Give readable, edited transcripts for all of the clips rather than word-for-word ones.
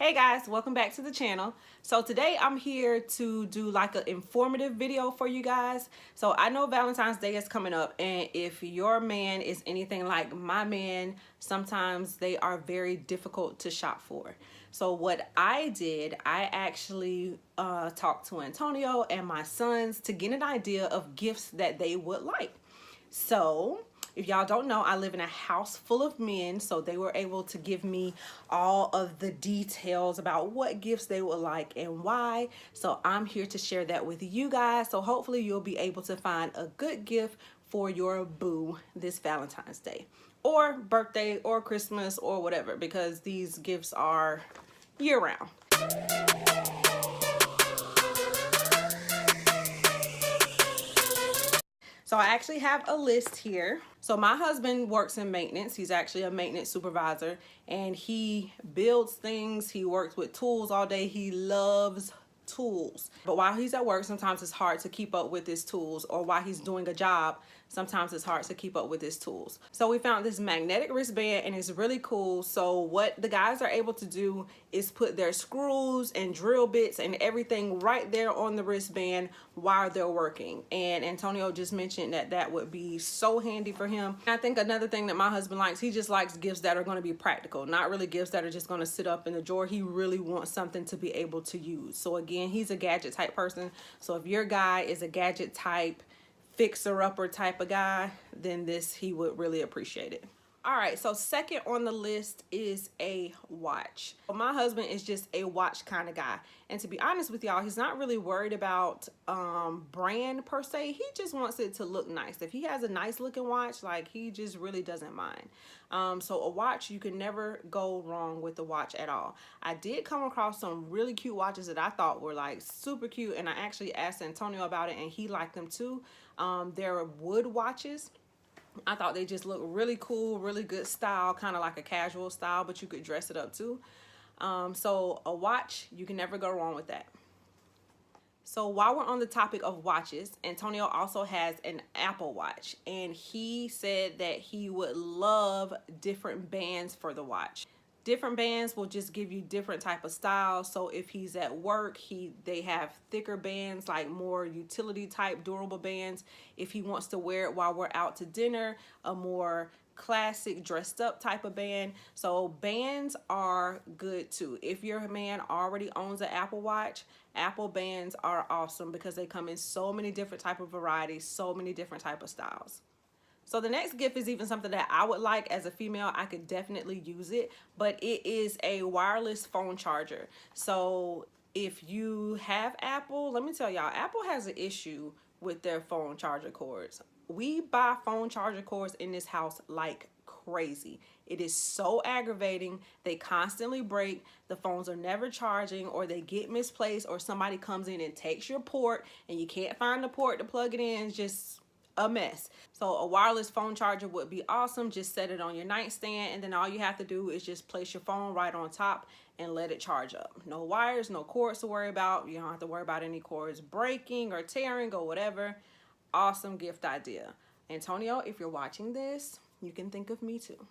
Hey guys, welcome back to the channel. So today I'm here to do like an informative video for you guys. So I know Valentine's Day is coming up, and if your man is anything like my man, sometimes they are very difficult to shop for. So what I did, I actually talked to Antonio and my sons to get an idea of gifts that they would like. So if y'all don't know, I live in a house full of men, so they were able to give me all of the details about what gifts they would like and why. So I'm here to share that with you guys. So hopefully you'll be able to find a good gift for your boo this Valentine's Day or birthday or Christmas or whatever, because these gifts are year-round. So I actually have a list here. So my husband works in maintenance. He's actually a maintenance supervisor, and he builds things. He works with tools all day. He loves tools. But while he's at work, sometimes it's hard to keep up with his tools, or while he's doing a job, sometimes it's hard to keep up with his tools. So we found this magnetic wristband, and it's really cool. So what the guys are able to do is put their screws and drill bits and everything right there on the wristband while they're working. And Antonio just mentioned that that would be so handy for him. And I think another thing that my husband likes, he just likes gifts that are going to be practical, not really gifts that are just going to sit up in the drawer. He really wants something to be able to use. So again, he's a gadget type person. So if your guy is a gadget type, fixer-upper type of guy, then this, he would really appreciate it. All right, so second on the list is a watch. My husband is just a watch kind of guy, and to be honest with y'all, he's not really worried about brand per se. He just wants it to look nice. If he has a nice looking watch, like, he just really doesn't mind. So a watch, you can never go wrong with the watch at all. I did come across some really cute watches that I thought were like super cute, and I actually asked Antonio about it, and he liked them too. They're wood watches. I thought they just looked really cool, really good style, kind of like a casual style, but you could dress it up too. So a watch, you can never go wrong with that. So while we're on the topic of watches, Antonio also has an Apple Watch, and he said that he would love different bands for the watch. Different bands will just give you different type of styles. So if he's at work, they have thicker bands, like more utility type durable bands. If he wants to wear it while we're out to dinner, a more classic dressed up type of band. So bands are good too. If your man already owns an Apple Watch, Apple bands are awesome because they come in so many different type of varieties, so many different type of styles. So the next gift is even something that I would like as a female. I could definitely use it, but it is a wireless phone charger. So if you have Apple, let me tell y'all, Apple has an issue with their phone charger cords. We buy phone charger cords in this house like crazy. It is so aggravating. They constantly break. The phones are never charging, or they get misplaced, or somebody comes in and takes your port and you can't find the port to plug it in. It's just a mess. So a wireless phone charger would be awesome. Just set it on your nightstand, and then all you have to do is just place your phone right on top and let it charge up. No wires, no cords to worry about. You don't have to worry about any cords breaking or tearing or whatever. Awesome gift idea. Antonio, if you're watching this, you can think of me too.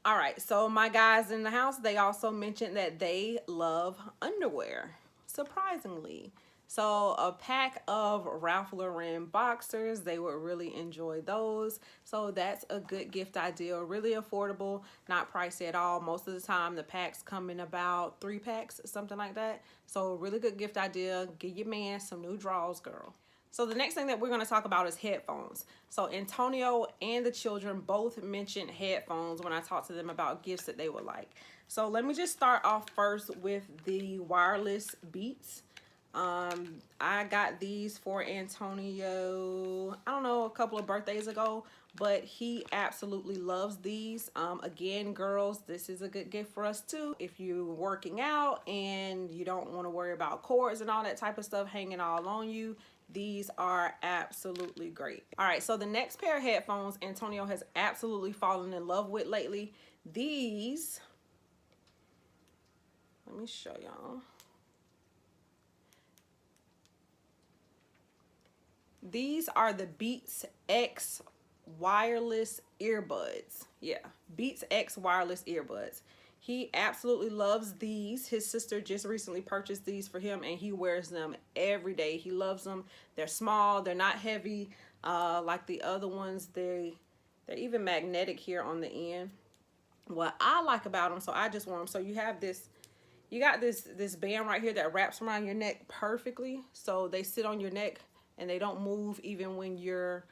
All right, so my guys in the house, they also mentioned that they love underwear, surprisingly. So a pack of Ralph Lauren boxers, they would really enjoy those. So that's a good gift idea, really affordable, not pricey at all. Most of the time the packs come in about 3 packs, something like that. So really good gift idea. Give your man some new drawers, girl. So the next thing that we're going to talk about is headphones. So Antonio and the children both mentioned headphones when I talked to them about gifts that they would like. So let me just start off first with the wireless Beats. I got these for Antonio, I don't know, a couple of birthdays ago, but he absolutely loves these. Again, girls, this is a good gift for us too. If you're working out and you don't want to worry about cords and all that type of stuff hanging all on you, these are absolutely great. All right, so the next pair of headphones Antonio has absolutely fallen in love with lately. These, let me show y'all. These are the Beats X wireless earbuds. Yeah, Beats X wireless earbuds. He absolutely loves these. His sister just recently purchased these for him, and he wears them every day. He loves them. They're small. They're not heavy like the other ones. They're even magnetic here on the end. What I like about them, so I just want them. So you have this, you got this band right here that wraps around your neck perfectly. So they sit on your neck and they don't move even when you're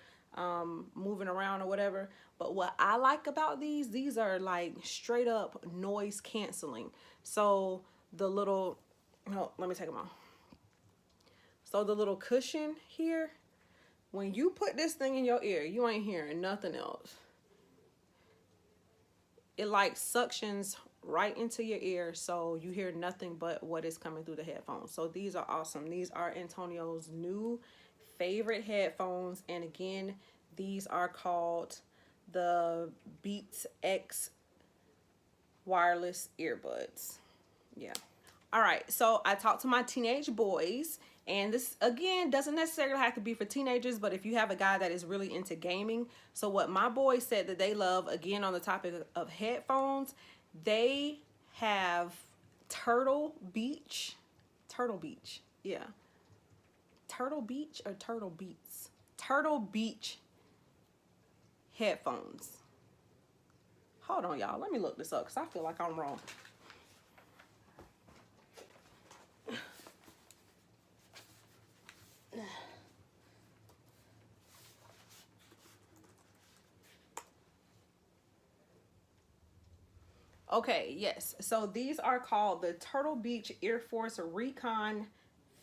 moving around or whatever. But what I like about these are like straight up noise canceling. So the little, no, let me take them off. So the little cushion here, when you put this thing in your ear, you ain't hearing nothing else. It like suctions right into your ear, so you hear nothing but what is coming through the headphones. So these are awesome. These are Antonio's new favorite headphones, and again, these are called the Beats X wireless earbuds. Yeah. All right, so I talked to my teenage boys, and this again doesn't necessarily have to be for teenagers, but if you have a guy that is really into gaming. So what my boys said that they love, again on the topic of headphones, they have Turtle Beach, yeah, Turtle Beach or Turtle Beats, Turtle Beach headphones. Hold on, y'all, let me look this up because I feel like I'm wrong. Okay, yes. So these are called the Turtle Beach Air Force Recon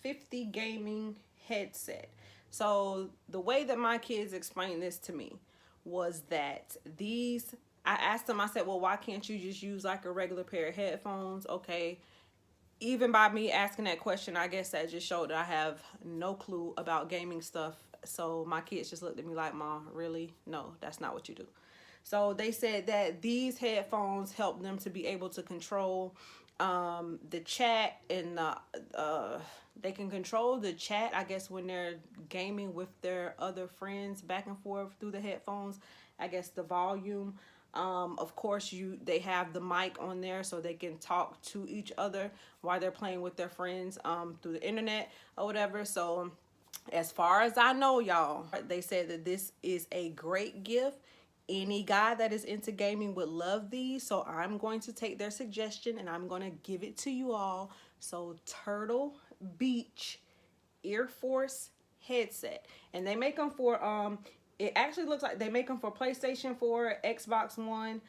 50 gaming headset. So the way that my kids explained this to me was that these, I asked them, I said, well, why can't you just use like a regular pair of headphones? Okay. Even by me asking that question, I guess that just showed that I have no clue about gaming stuff. So my kids just looked at me like, Mom, really? No, that's not what you do. So they said that these headphones help them to be able to control the chat, and they can control the chat, I guess, when they're gaming with their other friends back and forth through the headphones. I guess the volume. Of course, they have the mic on there so they can talk to each other while they're playing with their friends through the internet or whatever. So as far as I know, y'all, they said that this is a great gift. Any guy that is into gaming would love these, so I'm going to take their suggestion and I'm going to give it to you all. So Turtle Beach Air Force headset, and they make them for it actually looks like they make them for PlayStation 4, Xbox One,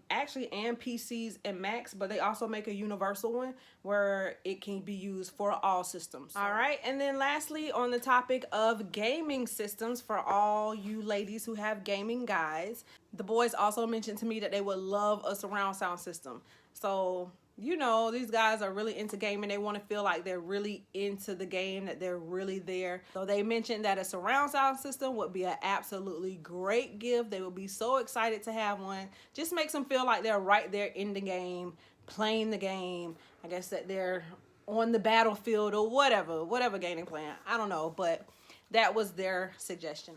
actually, and PCs and Macs, but they also make a universal one where it can be used for all systems. All right, and then lastly, on the topic of gaming systems, for all you ladies who have gaming guys, the boys also mentioned to me that they would love a surround sound system. So you know, these guys are really into gaming. They want to feel like they're really into the game, that they're really there. So they mentioned that a surround sound system would be an absolutely great gift. They would be so excited to have one. Just makes them feel like they're right there in the game, playing the game. I guess that they're on the battlefield or whatever game they're playing. I don't know, but that was their suggestion.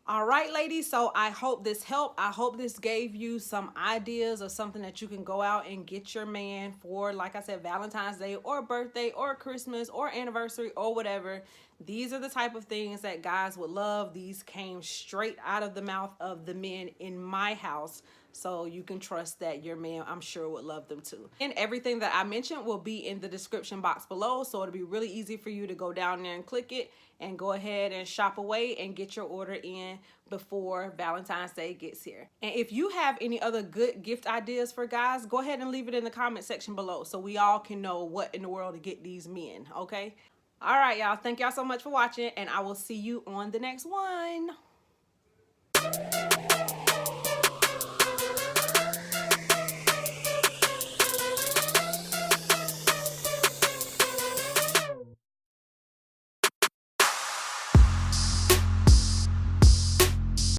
All right, ladies, so I hope this helped. I hope this gave you some ideas of something that you can go out and get your man for, like I said, Valentine's Day or birthday or Christmas or anniversary or whatever. These are the type of things that guys would love. These came straight out of the mouth of the men in my house. So you can trust that your man, I'm sure, would love them too. And everything that I mentioned will be in the description box below. So it'll be really easy for you to go down there and click it and go ahead and shop away and get your order in before Valentine's Day gets here. And if you have any other good gift ideas for guys, go ahead and leave it in the comment section below so we all can know what in the world to get these men, okay? All right, y'all. Thank y'all so much for watching, and I will see you on the next one.